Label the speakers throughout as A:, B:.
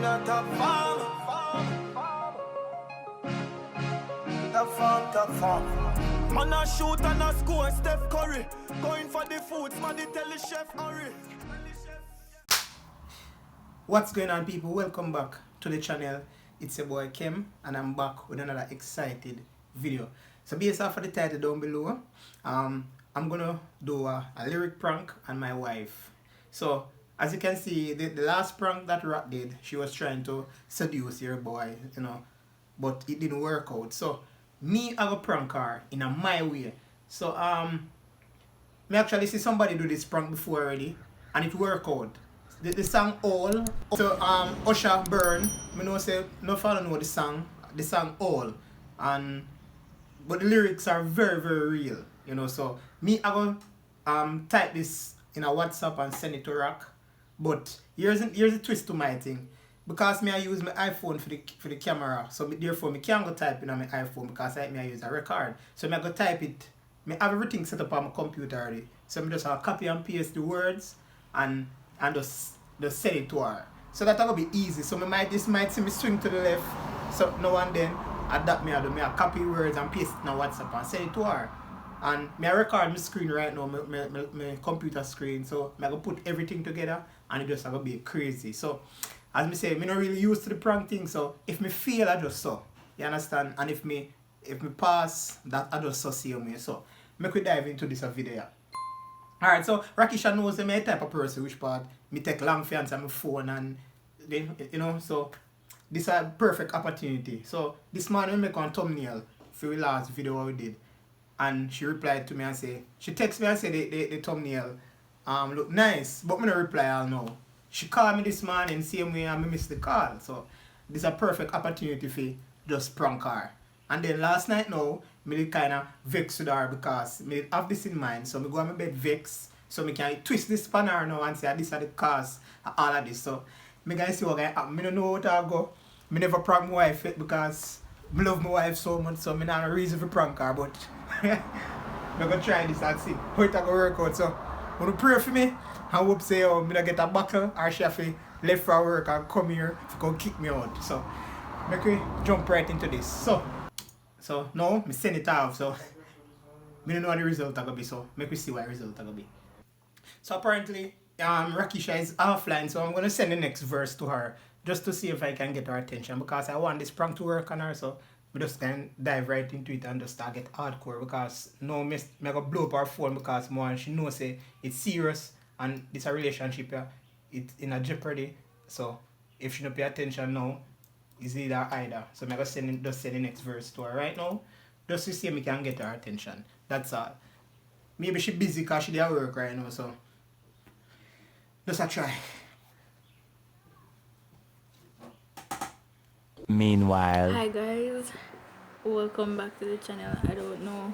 A: in a top form. Top form. Man a shoot and a score, Steph Curry. Going for the foods, man, they tell the chef hurry.
B: What's going on, people? Welcome back to the channel. It's your boy Kim, and I'm back with another excited video. So based off of the title down below, I'm gonna do a lyric prank on my wife. So as you can see, the last prank that Rat did, she was trying to seduce your boy, but it didn't work out. So me, I go prank her in my way. So me actually see somebody do this prank before already, and it worked out. The song All. So Usher Burn. Me know say no follow know the song All, but the lyrics are very real. So me I go type this in a WhatsApp and send it to Rock. But here's a twist to my thing. Because me I use my iPhone for the camera, so therefore me can't go type in on my iPhone because I use a record. So me I go type it. Me have everything set up on my computer already. So me just copy and paste the words and just send it to her. So that's gonna be easy. So this might see me swing to the left. So now and then adapt me I copy words and paste it in WhatsApp and send it to her. And me I record my screen right now, my computer screen. So I go put everything together and it just gonna be crazy. So as me say, me not really used to the prank thing. So if me fail, I just so. You understand? And if me pass, that I just so see me. So make we dive into this video. Alright, so Rakisha knows me type of person which part me take long for answer my phone and so this is a perfect opportunity. So this morning we make one thumbnail for the last video we did, and she replied to me and say, she texted me and say the thumbnail look nice, but me no reply all now. She called me this morning same way and I missed the call. So this is a perfect opportunity for just prank her. And then last night now, me kind of vex with her because me have this in mind. So me go on my bed vex, so me can twist this pan her now and say this is the cause of all of this. So me gonna see what gonna happen. Me don't know how to go. Me never prank my wife yet because me love my wife so much, so me not have a reason for prank her, but me gonna try this and see how it gonna work out. So wanna pray for me. I hope say me not get a buckle or she have to left for work and come here to go kick me out. So make we jump right into this. So now me send it off, so me don't know what the result are gonna be, so make we see what the result are gonna be. So apparently Rakisha is offline, so I'm gonna send the next verse to her just to see if I can get her attention, because I want this prank to work on her. So we just can dive right into it and just start get hardcore, because now me gonna blow up her phone because more she knows say it's serious and this a relationship, it's in a jeopardy. So if she don't pay attention now, it's either. So I'm gonna send the next verse to her right now, just to see if I can get her attention. That's all. Maybe she busy because she at work right now, so just a try.
C: Meanwhile,
D: hi guys, welcome back to the channel. I don't know,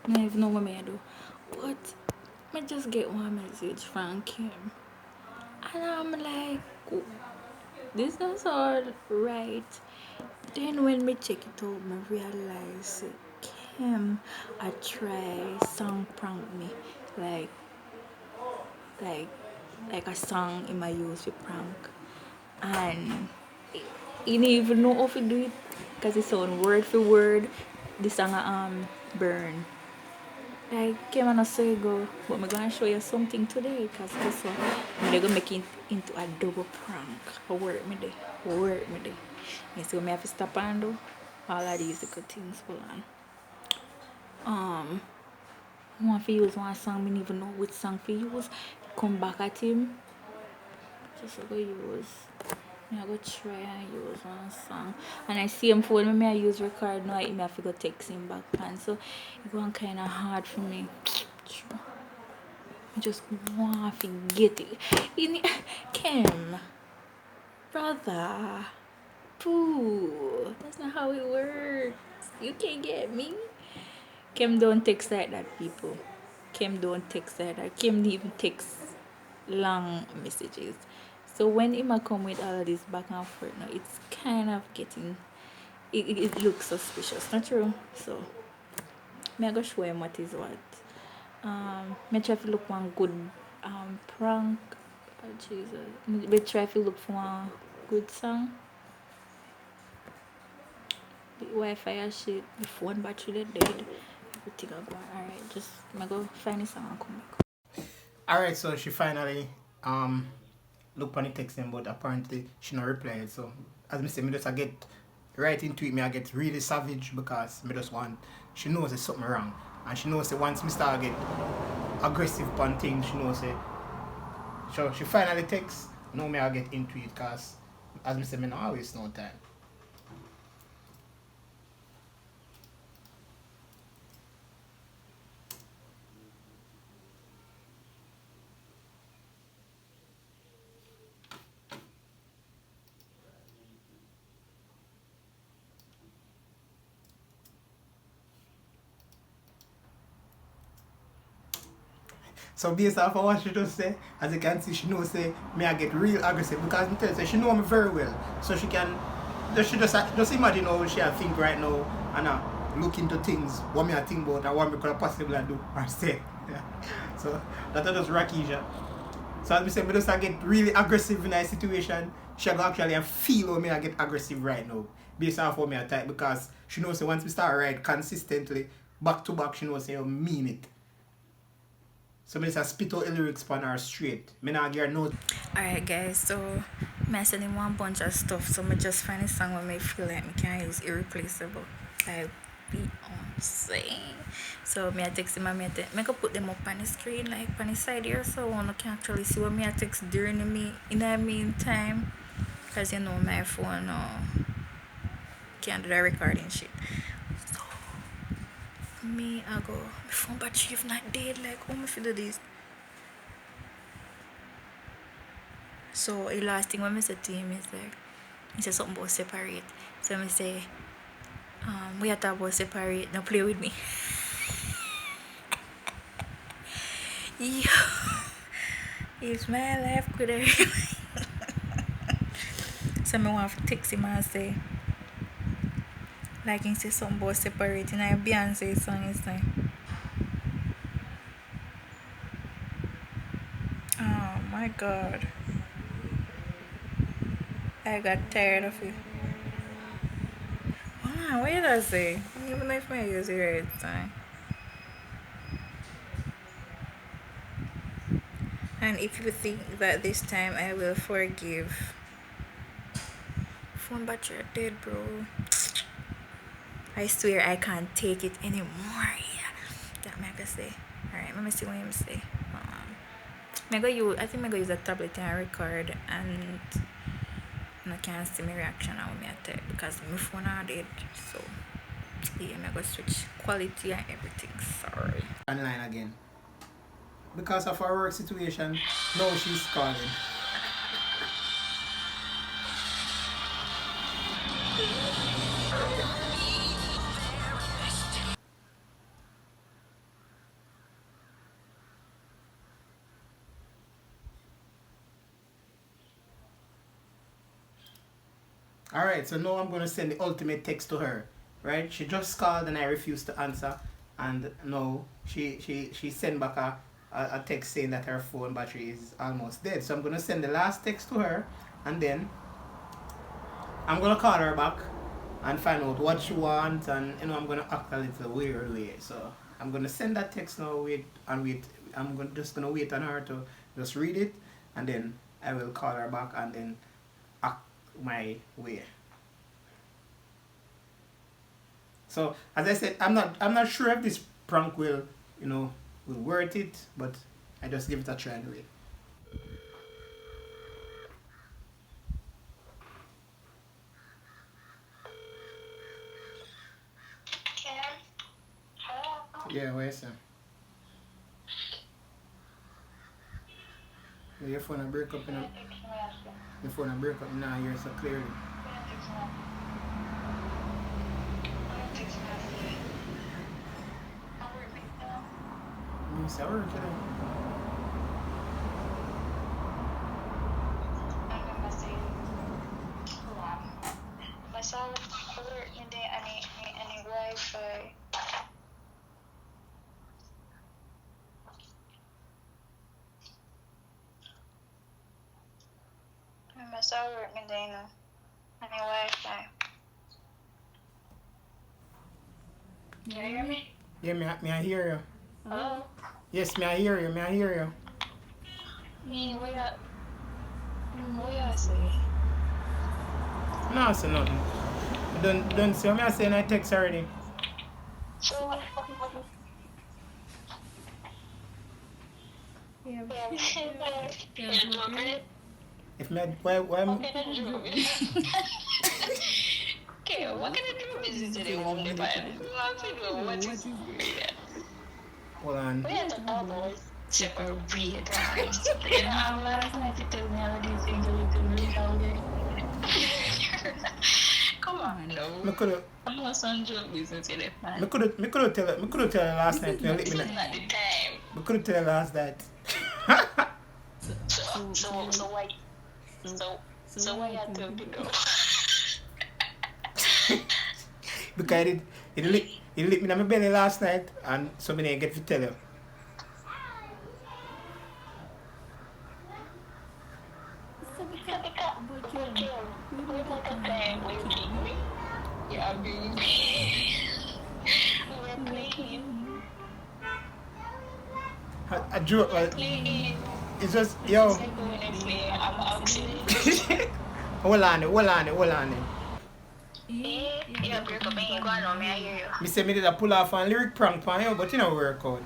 D: I don't even know what I do, but I just get one message from Kim and I'm like, oh, this is all right. Then when me check it out, I realize Kim I try song prank me like a song in my use for prank, and you don't even know how to do it because it sound word for word the song burn. Like Kim and so go, but I'm gonna show you something today because guess what? I'm gonna make it into a double prank. Work me there. You see me have to stop and do all of these good things. Hold on. I want to use one song, I don't even know which song to use. Come back at him. Just go use. I go try and use one song. And I see him phone I use record now, I have to go text him back and so it's going kinda hard for me. I just want to get it. Kim, brother, poo, that's not how it works. You can't get me. Kim don't text like that, people. Kim don't text like that. Kim don't even text long messages. So when Emma come with all of this back and forth now, it's kind of getting, it looks suspicious, not true? So I go show him what is what. I try to look one good prank. Oh, Jesus. I try to look for one good song. The Wi-Fi and shit, the phone battery dead. Everything I gone. Alright, just I go find the song and come back.
B: Alright, so she finally look on the text them, but apparently she not replied. So as I say, me just I get right into it, me I get really savage because me just want, she knows there's something wrong. And she knows that once me start get aggressive on things, she knows it. So she finally texts, now me I get into it because as I say, me not always no time. So based off of what she just say, as you can see, she knows say me I get real aggressive because me tell her she know me very well. So she can she just imagine how she I think right now and look into things what me I think about and what me could possibly do or say. So that just Rakisha. So as I say, me just I get really aggressive in a situation. She go actually feel how me I get aggressive right now. Based off how me I type because she knows say once we start write consistently back to back, she knows say I mean it. So I just spit out the lyrics on her straight. I not give her no.
D: Alright guys, so I send him one bunch of stuff, so I just find a song where I feel like I can use irreplaceable. Like Beyonce. So I text him and I can put them up on the screen, like on the side here, so one can actually see what I text during me in the meantime. Because you know my phone can't do the recording shit. So me I go, my phone battery if not dead, like how am I to do this? So the last thing when I said to him is like, he said something about separate. So I say, we are talking about separate, now play with me. Yo, it's my life could have. So I want to text him and say, like he say something about separate, and I Beyonce song is like, oh my god, I got tired of it. What did I say? Even if I use it right time. And if you think that this time I will forgive, phone battery dead, bro. I swear I can't take it anymore. Yeah, that I can say. Alright, let me see what I'm say. I think I'm gonna use a tablet and record, and I can't see my reaction now when I type because my phone are dead. So yeah, I'm gonna switch quality and everything. Sorry.
B: Online again. Because of our work situation, now she's calling. Alright, so now I'm going to send the ultimate text to her. Right? She just called and I refused to answer. And now she sent back a text saying that her phone battery is almost dead. So I'm going to send the last text to her. And then I'm going to call her back and find out what she wants. And I'm going to act a little weirdly. So I'm going to send that text now. Wait. I'm just going to wait on her to just read it. And then I will call her back and then act my way. So as I said, I'm not sure if this prank will worth it, but I just give it a try anyway. Yeah, where's Sam? Your phone and break up in a your phone and break up now here so clearly. You say work today.
C: Masalah alert hindi any Wi-Fi. start work me day now. And my Wi-Fi. Can you hear me?
B: Yeah, me I hear you.
C: Hello?
B: Yes, me I hear you. Me I hear you.
C: What you say?
B: No, I say nothing. Don't see me I say in I text already.
C: So what?
D: Yeah.
B: If me why
C: Okay, what can I do business today? What to do? What is weird?
B: hold on.
C: We had to always separate guys. I'm last night to tell me all these things we do Come on, no.
B: Me could
C: I'm not some joke business today, man.
B: me could tell her last night. Me let
C: This
B: me
C: is
B: know.
C: not the time.
B: Me could tell her last night.
C: So why? So why you have to do?
B: Because it lit me in my belly last night, and so me didn't get to tell you.
C: Yeah, baby. We're playing.
B: I drew it like
C: Playing.
B: it's just yo.
C: It's like when I play, I'm accident.
B: Hold on it.
C: Yeah, break up ain't going on, me, I hear you.
B: Me say me did a pull off and lyric prank on you, but you know work out.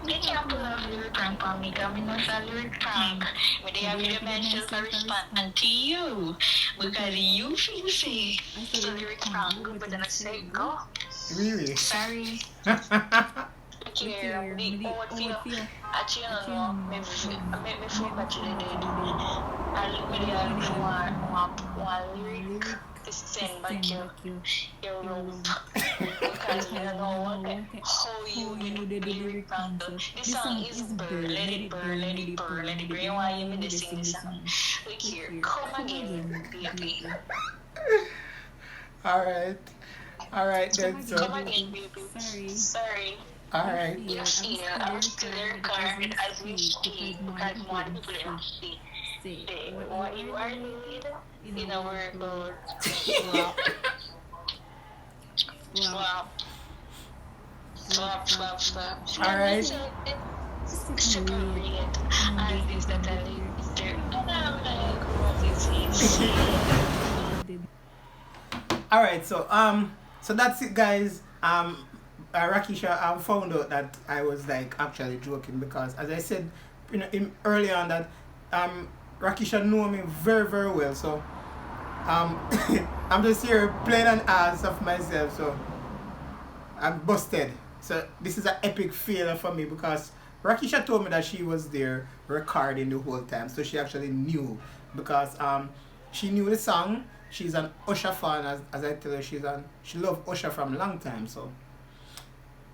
C: They can't pull off lyric prank on me, because I'm not a lyric prank. But they have the mentions to respond to you. Because you feel safe. It's a lyric prank, but then I say, go.
B: Really?
C: Sorry. Okay, the old feel. Actually, I don't know. Me feel that you did. I really want lyric to send back your rope. Because I don't know how you did the lyric prank. This song is burn. Let it burn. Let it burn. Let it burn. Why you made me sing this song? Look here. Come again, baby.
B: Alright then, so.
C: Come again, baby. Sorry.
B: Alright.
C: You see, I'm still recorded as we speak because more people don't see what you are doing in a world. Slap.
B: Alright.
C: Separate and this that I there. And I'm like, what is it?
B: Alright, so that's it, guys. Rakisha found out that I was like actually joking because, as I said, early on that Rakisha know me very very well. So I'm just here playing an ass of myself. So I'm busted. So this is an epic failure for me because Rakisha told me that she was there recording the whole time. So she actually knew because she knew the song. She's an Usher fan, as I tell her. She loved Usher from a long time. So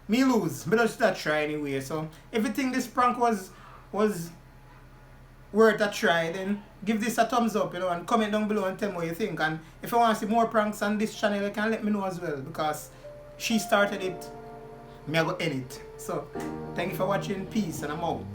B: me lose. But just that try anyway. So if you think this prank was worth a try, then give this a thumbs up, and comment down below and tell me what you think. And if you want to see more pranks on this channel, you can let me know as well because she started it. Me I go end it. So thank you for watching. Peace and I'm out.